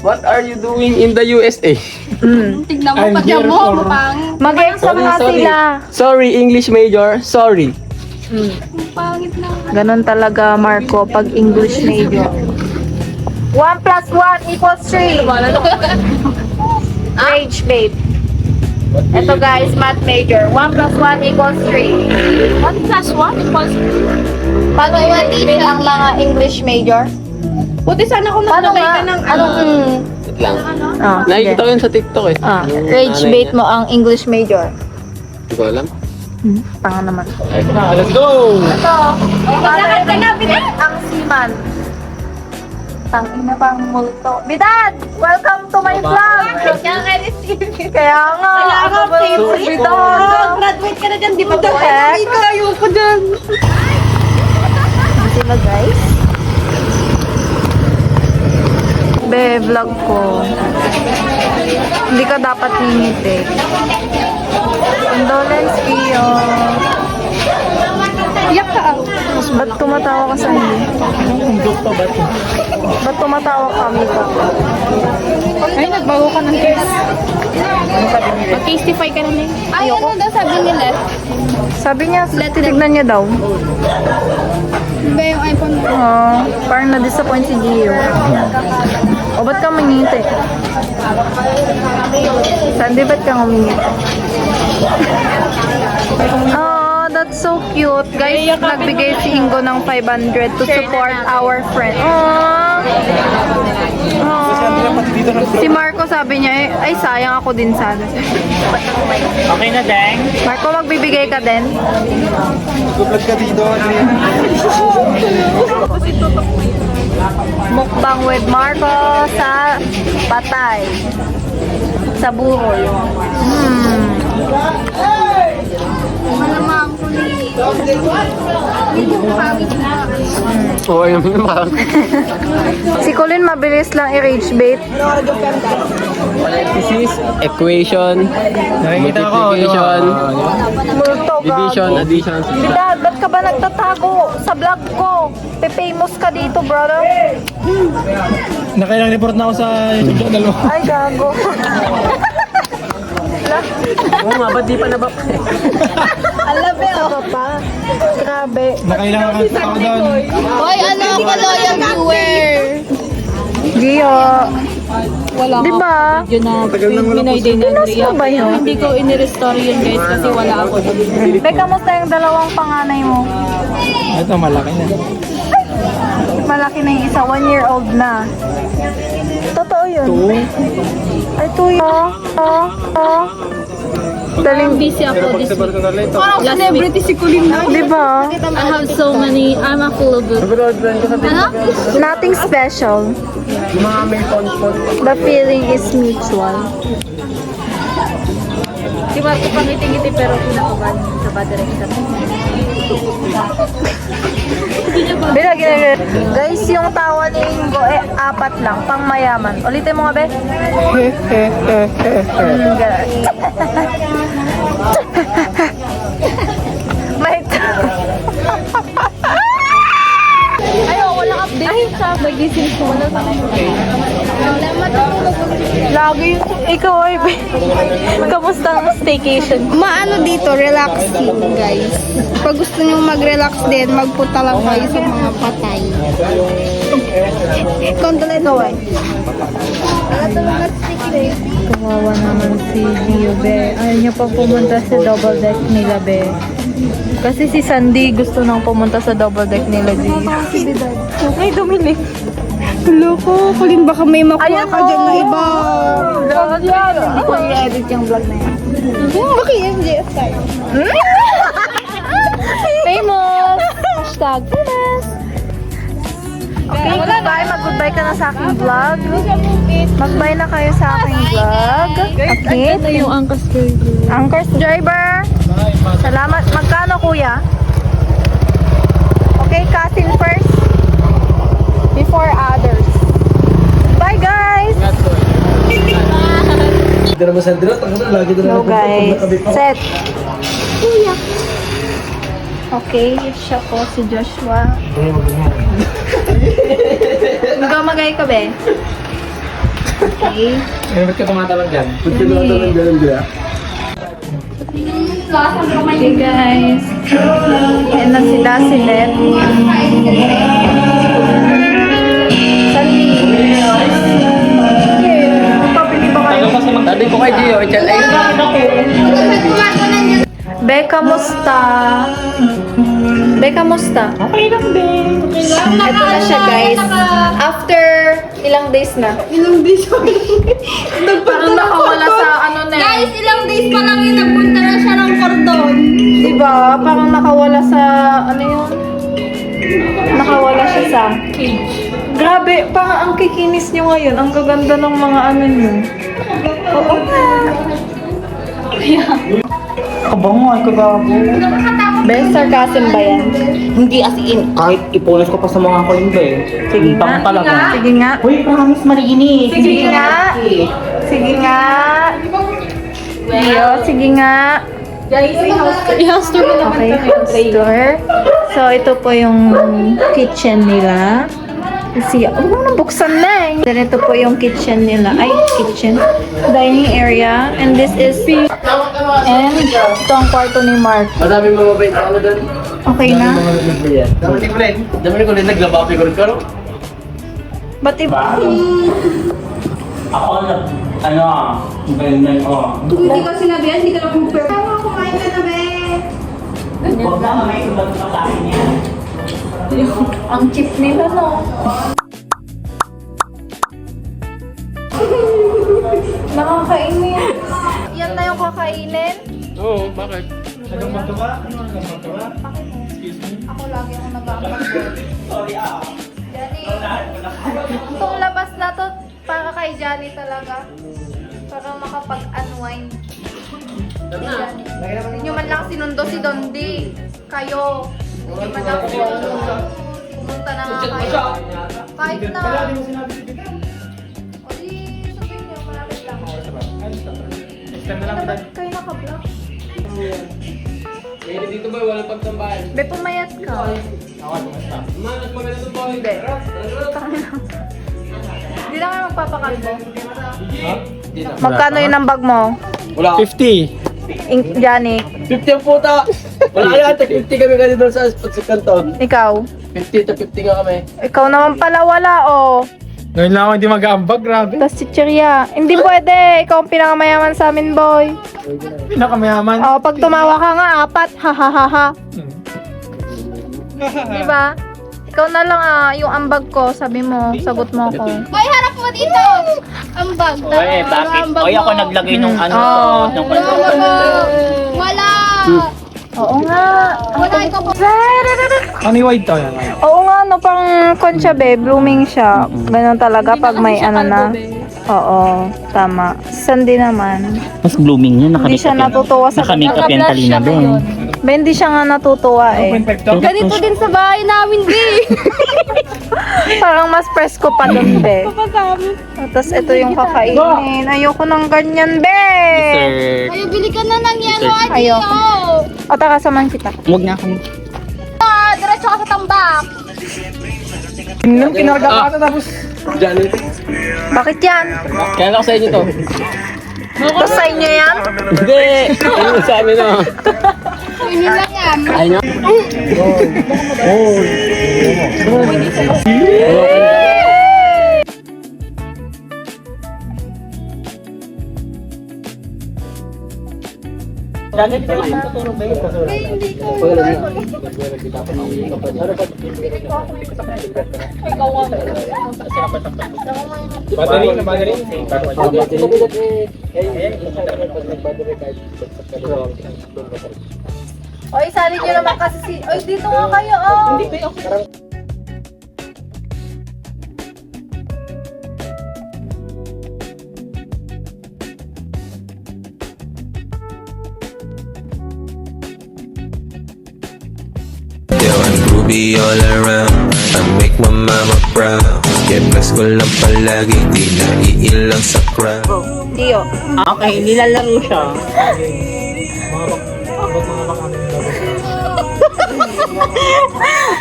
What are you doing in the USA? Tignan mo, pati mo, pangit. Mag-exam nga sila. Sorry, English major. Sorry. Pangit na. Ganon talaga, Marco, pag English major. 1 plus 1 equals 3. Rage, babe. Ito guys, math major. 1 plus 1 equals 3. 1 plus 1 equals... Paano i-read ang mga English major? Buti sana kung Paano nagbabay nga? ka ng Wait lang. Ah, Nakikita ko yun sa TikTok eh. Rage bait mo ang English major. Hindi ko alam. Tanga naman. Let's go! Ito, maglakad ka na, Bidad! Ang seaman. Tangina pang multo. Bidad! Welcome to my vlog! Kaya nga, ako ba yung Bidad? Graduate ka na dyan, di ba? Correct. Ayoko dyan. Sila guys. Be, vlog ko. Hindi ka dapat ngingiti. Condolence, Iyo. Iyak ka ah. Ba't tumatawa ka sa hindi? Ba't tumatawa ka, Mika? Ay, nagbago ka ng case. Mag-tastify ka na niya. Ay, ano daw sabi nila? Sabi niya, titignan niya daw. Ba yung iPhone mo? Parang na-disappoint si Gio. O, ba't ka mangingiti? Sandy, ba't ka ngumingiti? Oh, that's so cute. Guys, nagbigay si Ingo ng 500 to support our friend. Si Marco sabi niya, ay sayang ako din sana. Okay na, Deng? Marco, magbibigay ka din? Good ka dito. Mukbang with Marco sa patay. Sa buhol. Malamang ko ni... Oo, yun naman. Si Colin mabilis lang i-rage bait. Parenthesis, equation, Nakikita ko. multiplication, Multo, division, gago. addition. Bidad, ba't ka ba nagtatago sa vlog ko? Pe-famous ka dito, brother. Nakailang report na ako sa YouTube channel mo. Ay, gago. Oo nga, ba't di pa nabap? Alabe, ako pa. Grabe. Nakailang ako doon. Hoy, ano ako loyal viewer? Gio. Wala Di ba? Yun na, binay din na Pinas mo ba yun? Hindi ko in-restore yun guys kasi wala ako dun. Be, kamusta yung dalawang panganay mo? Ito, malaki na. Malaki na yung isa, 1-year-old na. Totoo yun. Ay, tuyo. Daling Busy ako this week. Parang Celebrity si Kulin na. di ba? I have so many, I'm a full of it. Ano? Nothing special. Yung mga may phone. The feeling is mutual. Di ba ito pangiti-ngiti pero kinakabahan sa battery sa Guys, yung tawa ni Ingo, 4 lang, pang mayaman. Ulitin mo nga, be. Ganun. May Ayaw, walang update. Ay, sa nagising ko. Wala sa lagi yung ikaw ay be. Kamusta ang staycation? Maano dito, relaxing guys. Pag gusto nyo mag-relax din, magpunta lang kayo sa mga patay. Kontrolin ko eh. Kawawa naman si Gio, be. Ayaw niya pa pumunta sa double deck nila, be. Kasi si Sandy gusto nang pumunta sa double deck nila, Gio. Ay, dumili. Hello ko, Kulin, baka may makuha Ayan, ka dyan na oh. iba. Hindi ko i-edit yung vlog na yan. Baka MJS tayo. Famous! Hashtag famous! Okay, goodbye. Mag-goodbye ka na sa aking vlog. Mag-bye na kayo sa aking vlog. Okay? Ito yung angkas ko. Anchors driver. Salamat. Magkano, kuya? Okay, cousin first. Before others. Bye, guys! No, guys. Set. Kuya. Okay, siya po si Joshua. Magmamagay ka, be? Okay. Ba't ka tumatalon dyan? Okay guys. Ayan na sila, si Let. Papili ba kayo? Sabi ko kay Gio, HLA. Becca, musta? Becca, musta? Okay lang, Ito na siya, guys. After ilang days na? Ilang days pa Parang nakawala sa ano na Guys, ilang days pa lang yung nagpunta na siya ng cordon. Diba? Parang nakawala sa, ano yun? Nakawala siya sa cage. Grabe, parang ang kikinis nyo ngayon. Ang gaganda ng mga ano nyo. Oo nga. Kabango, ay kagabo. Best sarcasm ba yan? Hindi as in, kahit ipunas ko pa sa mga kulimba eh. Sige nga. talaga. Sige nga. Uy, promise malinis. Sige nga. Sige nga. Dio, sige nga. I-house tour mo naman Okay, kami. house tour. So, ito po yung kitchen nila. Kasi, nabuksan na eh. Then, ito po yung kitchen nila. Ay, kitchen. Dining area. And this is... And ito ang kwarto ni Mark. Masabi mo mabait ako doon. Okay na? Dami ko rin naglabapi ko rin karo. Ba't iba? Ako na, ganyan ko. Hindi ko sinabihan, hindi ka lang prepare. Tama, kumain ka na, be. Huwag na, may sulat na sa akin yan. Ang cheap nila, no? Nakakainin. Yan na yung kakainin. Oo, bakit? Anong matuwa? Anong matuwa? Ako lagi akong nag-aambag. Johnny, itong labas na to, para kay Johnny talaga. Para makapag-unwind. Si Johnny. Hindi nyo man lang sinundo si Dondi. Kayo. Hindi nyo man lang pumunta na nga kayo. Kahit na. O di, sabihin nyo, malapit lang. Extend na lang kita. Ba't kayo naka-block? Pwede dito ba, walang pagtambahan. Be, pumayat ka. Manas maganda ito ba? Hindi. Hindi na kayo magpapakalbo. Ha? Magkano yun ang bag mo? Wala. 50. Johnny, 50 ang puta! Wala kaya, 50 kami kasi doon sa kanton. ikaw. 50 to 50 nga kami. Ikaw naman pala wala, oh. Ngayon lang ako hindi mag-aambag, grabe. Tapos si Chiria. Hindi pwede. Ikaw ang pinakamayaman sa amin, boy. Pinakamayaman. Oh, pag tumawa ka nga, 4. Ha, ha, ha, ha. Diba? Ikaw na lang yung ambag ko, sabi mo, sagot mo ako. Boy, harap mo dito. Ang bag. Oy, bakit? Oy, ako naglagay nung ano. Oo. Nung Wala. Oo nga. Wala ikaw po. Ano yung white to? Yan. Oo nga, no, pang koncha be, blooming siya. Ganun talaga pag may ano na. Oo, tama. Sandy naman. Mas blooming yun. Hindi siya natutuwa sa Naka-makeup yan kanina, Ben. Ba, hindi siya nga natutuwa eh. Ganito din sa bahay namin, be. Parang mas presko pa dun, be. Tapos ito yung kakainin. Ayoko ng ganyan, be. Sir. Ay, bili ka na ng yellow, adi. Ayoko. O, taka, samahan kita. Huwag na ako. Diretso ka sa tambak. Tingnan, kinarga ka ata tapos. Johnny. Bakit yan? Kaya ako sa inyo to. Ito sa inyo yan? Hindi! Ano sa amin na? Ini lang yan. Ayun. Battery na battery. O, isali nyo naman kasi si... Oy, dito nga kayo, oh! Yo, I'm groovy all around. I make my mama proud. Get blessed ko lang palagi, di naiilang sa crowd. Dio. Okay, nilalaro siya.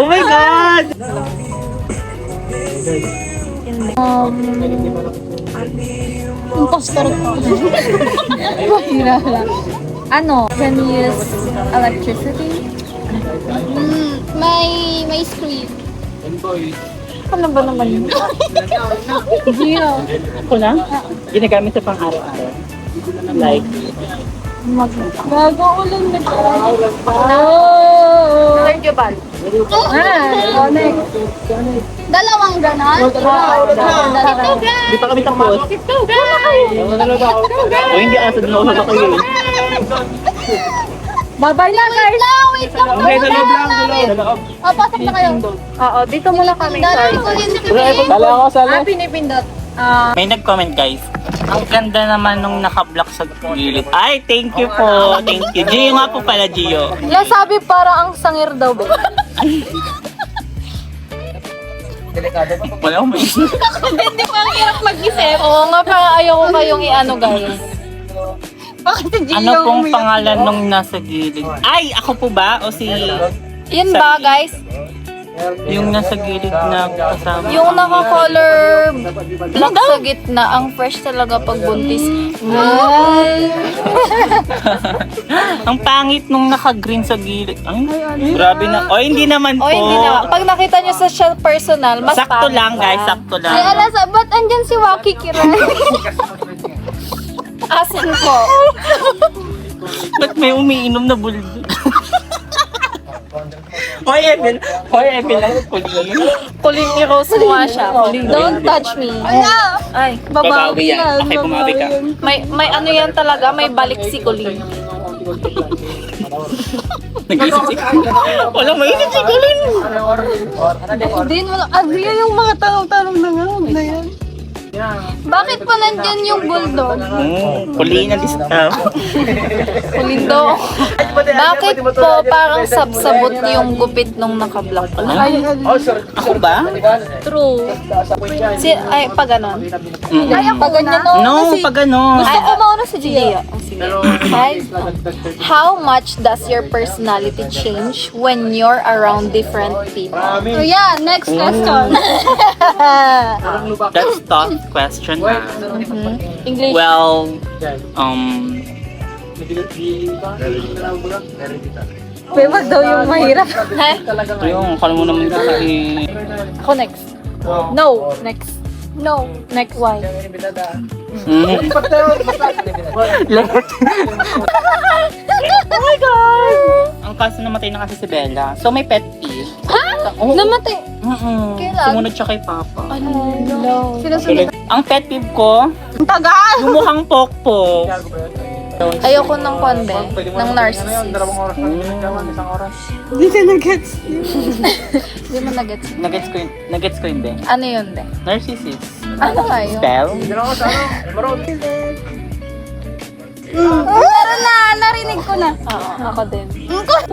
Oh my God! Yun Impostor ko. Mahira lang. Ano? Can use electricity? May screen. Ano ba naman yun? Ako na? Ginagamit sa pang-araw-araw. Like, Bago ulan na ito. Jubal. Next. Dalawang ganon. di pa kami tapos. O hindi asa doon ako kayo. Bye-bye na guys. Wait lang. Pasok na kayo. Oo, dito muna kami. Dalawang kulintin. Kala ko sa Pinipindot. May nag-comment guys. Ang ganda naman nung naka-block sa gilid. Ay, thank you po. Thank you. Gio nga po pala, Gio. Sabi para ang sangir daw ba? Wala akong may Hindi ko ang hirap mag-isip. Oo nga, parang ayaw ko kayong i-ano guys. Ano pong pangalan nung nasa gilid? Ay, ako po ba? O si... Yun ba guys? Yung nasa gilid na kasama? Yung naka-color black sa gitna, ang fresh talaga pag buntis. Ang pangit nung naka-green sa gilid. Ay, grabe na. O, hindi naman po. O hindi na. Pag nakita nyo sa siya personal, mas Sakto pangit lang na. guys, sakto lang. Ay, Alasa, ba't andyan si Waki Kiran? Asin po. Ba't may umiinom na bulldog? Hoy, Evel. Hoy, Evel lang. Kuling ni Rose mo nga siya. Don't touch me. Ay, Babawi yan. Okay, bumawi ka. may ano yan talaga, may balik si Kuling. Nag-isip si Wala maisip si Colin. Hindi, agree yung mga tanong-tanong na nga. Na yan. Bakit po nandyan yung bulldog? Colin na discount. Kulindo. Bakit po parang sabsabot yung gupit nung naka-block? Ako ba? True. Ay, pag ganon. Ay, ako Pag ganyan na. No, pag ano. Ay, mauna si Gia. Guys, how much does your personality change when you're around different people? So yeah, next question. That's tough question na. English. Well, Wag daw yung mahirap. yung kala mo naman kasi Ako next. No. Next. No. Next. Why? Oh my God! Ang kaso namatay na kasi si Bella. So may pet peeve. Oo. Namatay. Kailan? Sumunod siya kay Papa. No. Ang pet peeve ko, yung mukhang pokpok. Ayoko ng konde. Ng narcissist. Hindi ka nag-gets. Hindi mo nagets. Nagets ko hindi. Ano yun, de? Narcissist. Ano nga yun? Spell? Pero narinig ko na. Oo, ako din.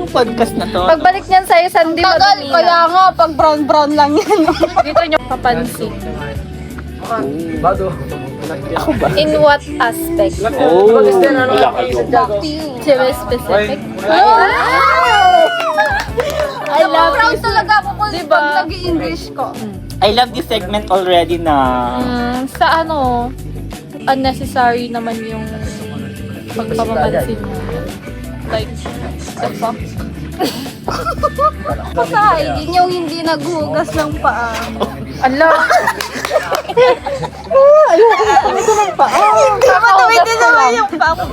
Podcast na to. Pagbalik niyan sa'yo, Sandy, Tagal, madali kaya lang. nga, pag brown-brown lang yan. Dito niyo papansin. Bado. In what aspect? Oh, Back to you. To be specific? I love proud talaga ako kung Diba? pag nag-i-English ko. I love this segment already na. Sa ano, unnecessary naman yung pagpapapansin mo. Like, the fuck? Pakain yung hindi naghugas ng paa. Ala! Hindi ba tawid naman yung paa ko?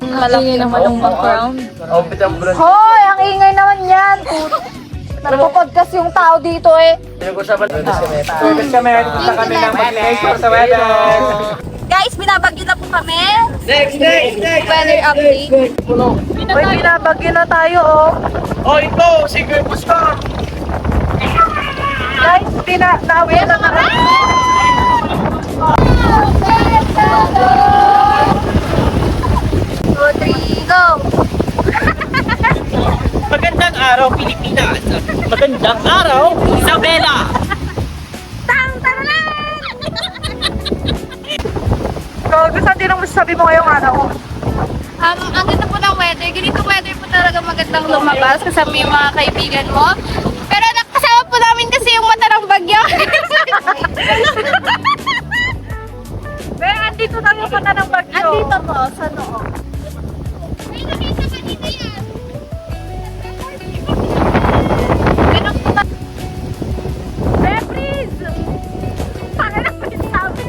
Malaki naman yung background. Outfit ang bulan. Hoy! Ang ingay naman yan! Nagpo-podcast yung tao dito eh. Pinag-usapan natin sa Met. Punta kami ng mag-lecture sa weather. Guys, binabagyo na po kami. Next! Weather update. Uy, binabagyo na tayo, oh. Oh, ito! Sige, Busta! Guys, naawit na kami. Two, three, go! Magandang araw, Pilipinas. Magandang araw, Isabela. Gago, saan din ang masasabi mo ngayong araw? Ang ganda po ng weather. Ganito weather po talaga magandang lumabas kasama yung mga kaibigan mo. Pero nakasama po namin kasi yung mata ng bagyo. Pero andito na yung mata ng bagyo. Andito po, sa noo. Reprise! Taka na pa yung sabi.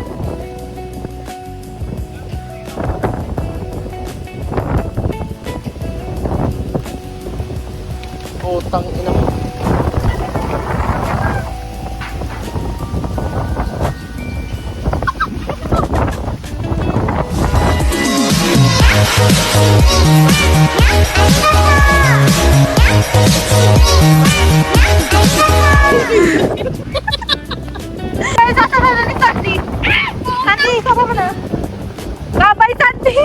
Utang ina mo. Ay, sasama na ni Sandy. Sandy, kasama na. Babay, Sandy.